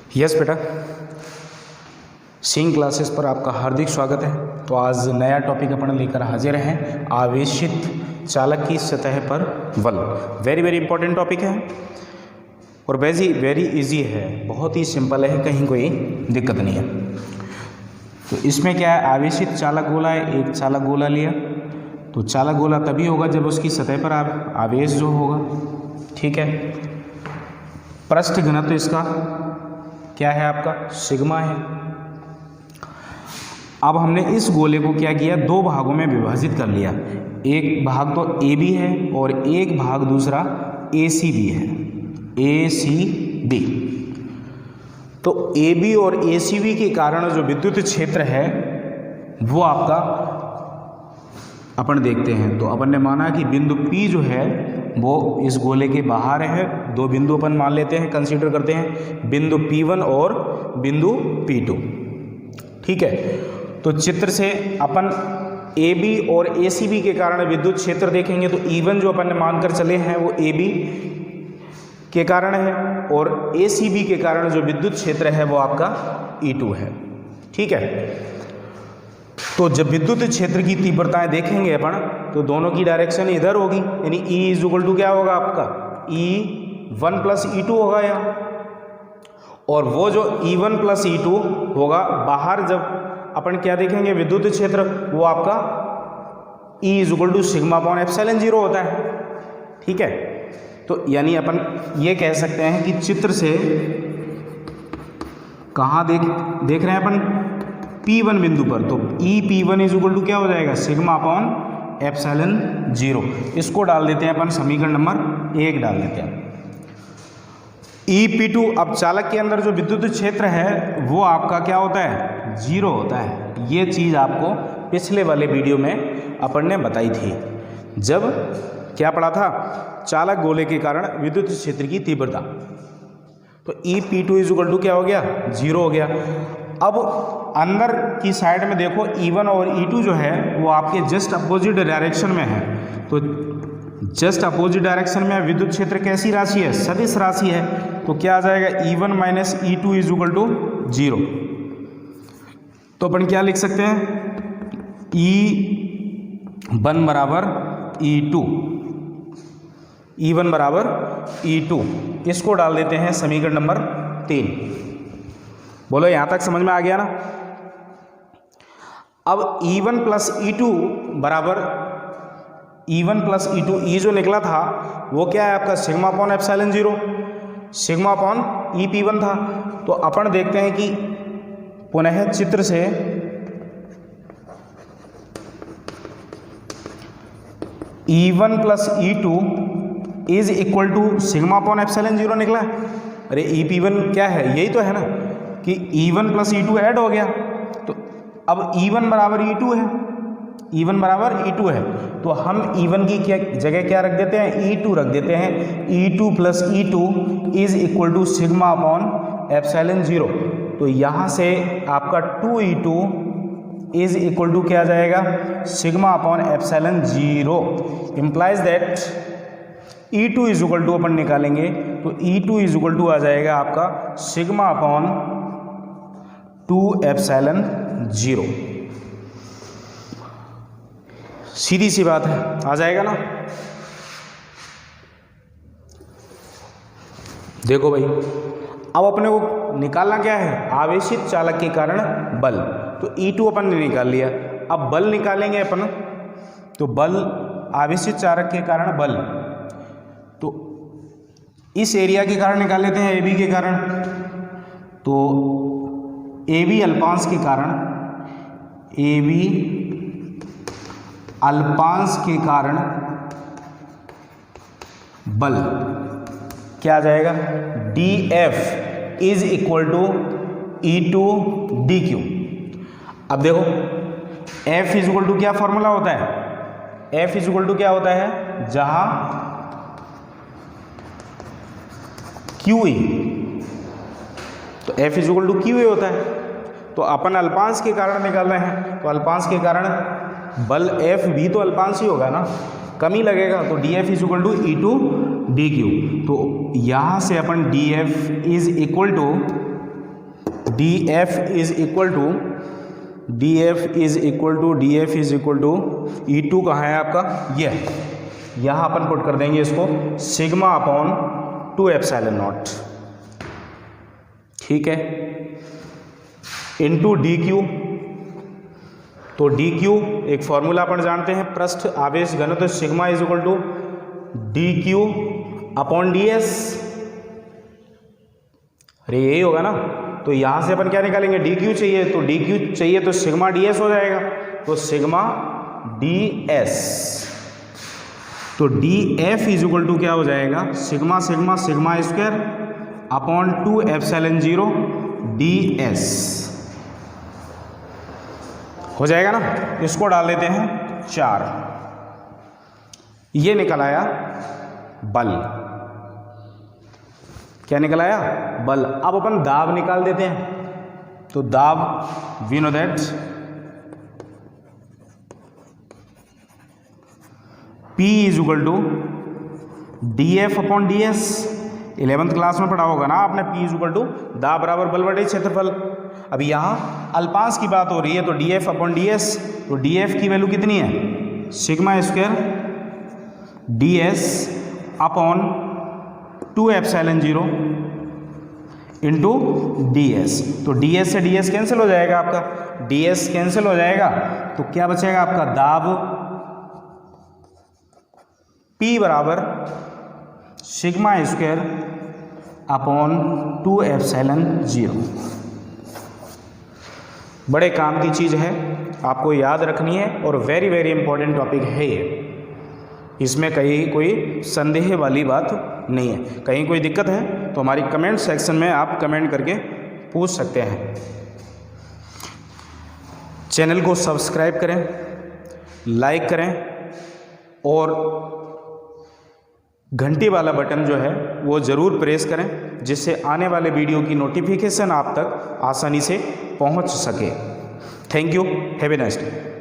Yes बेटा, सिंग classes पर आपका हार्दिक स्वागत है। तो आज नया टॉपिक अपन लेकर हाजिर हैं, आवेशित चालक की सतह पर बल। वेरी वेरी इंपॉर्टेंट टॉपिक है और वेरी इजी है, बहुत ही सिंपल है, कहीं कोई दिक्कत नहीं है। तो इसमें क्या है, आवेशित चालक गोला है, एक चालक गोला लिया तो चालक गोला तभी होगा जब उसकी सतह पर आवेश जो होगा, ठीक है। पृष्ठ घनत्व इसका क्या है, आपका सिग्मा है। अब हमने इस गोले को क्या किया, दो भागों में विभाजित कर लिया। एक भाग तो ए बी है और एक भाग दूसरा ए सी बी है, ए सी बी। तो ए बी और ए सी बी के कारण जो विद्युत क्षेत्र है वो आपका अपन देखते हैं। तो अपन ने माना कि बिंदु P जो है वो इस गोले के बाहर है। दो बिंदु अपन मान लेते हैं, कंसीडर करते हैं, बिंदु P1 और बिंदु P2, ठीक है। तो चित्र से अपन AB और ACB के कारण विद्युत क्षेत्र देखेंगे तो E1 जो अपन ने मानकर चले हैं वो AB के कारण है और ACB के कारण जो विद्युत क्षेत्र है वो आपका E2 है, ठीक है। तो जब विद्युत क्षेत्र की तीव्रताएं देखेंगे अपन तो दोनों की डायरेक्शन इधर होगी, यानी E इज इक्वल टू क्या होगा आपका, E1 प्लस E2 होगा यहाँ। और वो जो E1 प्लस E2 होगा बाहर, जब अपन क्या देखेंगे विद्युत क्षेत्र, वो आपका E is equal to sigma upon epsilon 0 होता है, ठीक है। तो यानी अपन ये कह सकते हैं कि चित्र से कहाँ देख रहे हैं अपन, P1 बिंदु पर, तो E P1 is equal to क्या हो जाएगा, सिग्मा अपॉन एप्सिलॉन 0। इसको डाल देते हैं अपन समीकरण नंबर 1 डाल देते हैं। E P2, अब चालक के अंदर जो विद्युत क्षेत्र है वो आपका क्या होता है, 0 होता है। ये चीज़ आपको पिछले वाले वीडियो में अपन ने बताई थी, जब क्या पढ़ा था, चालक गोले के कारण विद्युत क्षेत्र की तीव्रता। तो E P2 is equal to क्या हो गया, 0 हो गया। अब अंदर की साइड में देखो E1 और E2 जो है वो आपके जस्ट अपोजिट डायरेक्शन में है। तो जस्ट अपोजिट डायरेक्शन में विद्युत क्षेत्र कैसी राशि है, सदिश राशि है। तो क्या आ जाएगा, E1 minus E2 is equal to 0। तो अपन क्या लिख सकते हैं, E1 बराबर E2, E1 बराबर E2। इसको डाल देते हैं समीकरण नंबर 3। बोलो यहाँ तक समझ में आ गया ना। अब E1 प्लस E2 बराबर E1 प्लस E2, E जो निकला था वो क्या है आपका, sigma upon epsilon 0, sigma upon E P1 था। तो अपन देखते हैं कि पुनः चित्र से E1 plus E2 is equal to sigma upon epsilon 0 निकला। अरे E P1 क्या है, यही तो है ना कि E1 प्लस E2 ऐड हो गया। तो अब E1 बराबर E2 है, E1 बराबर E2 है। तो हम E1 की क्या जगह क्या रख देते हैं, E2 रख देते हैं। E2 plus E2 is equal to sigma upon epsilon 0। तो यहाँ से आपका 2E2 इज इक्वल टू क्या आ जाएगा, sigma upon epsilon 0। Implies that E2 is equal to अपन निकालेंगे तो E2 इज इक्वल टू आ जाएगा आपका सिग्मा अपॉन 2 एप्सिलॉन 0। सीधी सी बात है, आ जाएगा ना। देखो भाई, अब अपने को निकालना क्या है, आवेशित चालक के कारण बल। तो E2 अपन ने निकाल लिया। अब बल निकालेंगे अपन, तो बल आवेशित चालक के कारण बल, तो इस एरिया के कारण निकाल लेते हैं, AB के कारण। तो AB अल्पांश के कारण, AB अल्पांश के कारण बल क्या आ जाएगा, DF is equal to E2 DQ। अब देखो F इज इक्वल टू क्या फॉर्मूला होता है, F इज इक्वल टू क्या होता है, जहां QE, तो F is equal to QE होता है। तो अपन अल्पांश के कारण निकाल रहे हैं, तो अल्पांश के कारण बल F भी तो अल्पांश ही होगा ना, कम ही लगेगा। तो DF is equal to E2 DQ। तो यहाँ से अपन DF is equal to D F is equal to E2 कहाँ है आपका, ये यहाँ अपन पुट कर देंगे इसको सिग्मा अपॉन 2 एप्सिलॉन नॉट, ठीक है, इनटू डी क्यू। तो डी क्यू एक फॉर्मूला अपन जानते हैं, पृष्ठ आवेश घनत्व sigma is equal to D Q upon D S. अरे यही होगा ना, तो यहां से अपन क्या निकालेंगे, डी क्यू चाहिए, तो डी क्यू चाहिए तो सिग्मा डी एस हो जाएगा, तो सिग्मा डी एस। तो D F is equal to क्या हो जाएगा, sigma sigma sigma square upon 2 epsilon 0 D S हो जाएगा ना। इसको डाल देते हैं 4, ये निकल आया बल। क्या निकल आया, बल। अब अपन दाब निकाल देते हैं, तो दाब we know that P is equal to D F upon D S. 11th class में पढ़ा होगा ना आपने, P इज इक्वल टू दाब बराबर बल बटे क्षेत्रफल। अब यहाँ अल्पांश की बात हो रही है, तो D F upon D S, तो डी एफ की वैल्यू कितनी है, sigma square D S upon 2 epsilon 0 into D S. तो डी एस से डी एस कैंसिल हो जाएगा आपका, डी एस कैंसिल हो जाएगा, तो क्या बचेगा आपका, दाब P बराबर सिग्मा स्क्वायर अपॉन 2 एप्सिलॉन 0। बड़े काम की चीज़ है, आपको याद रखनी है और वेरी वेरी इंपॉर्टेंट टॉपिक है ये। इसमें कहीं कोई संदेह वाली बात नहीं है। कहीं कोई दिक्कत है तो हमारी कमेंट सेक्शन में आप कमेंट करके पूछ सकते हैं। चैनल को सब्सक्राइब करें, लाइक करें और घंटी वाला बटन जो है वो ज़रूर प्रेस करें, जिससे आने वाले वीडियो की नोटिफिकेशन आप तक आसानी से पहुंच सके। Thank you, have a nice day.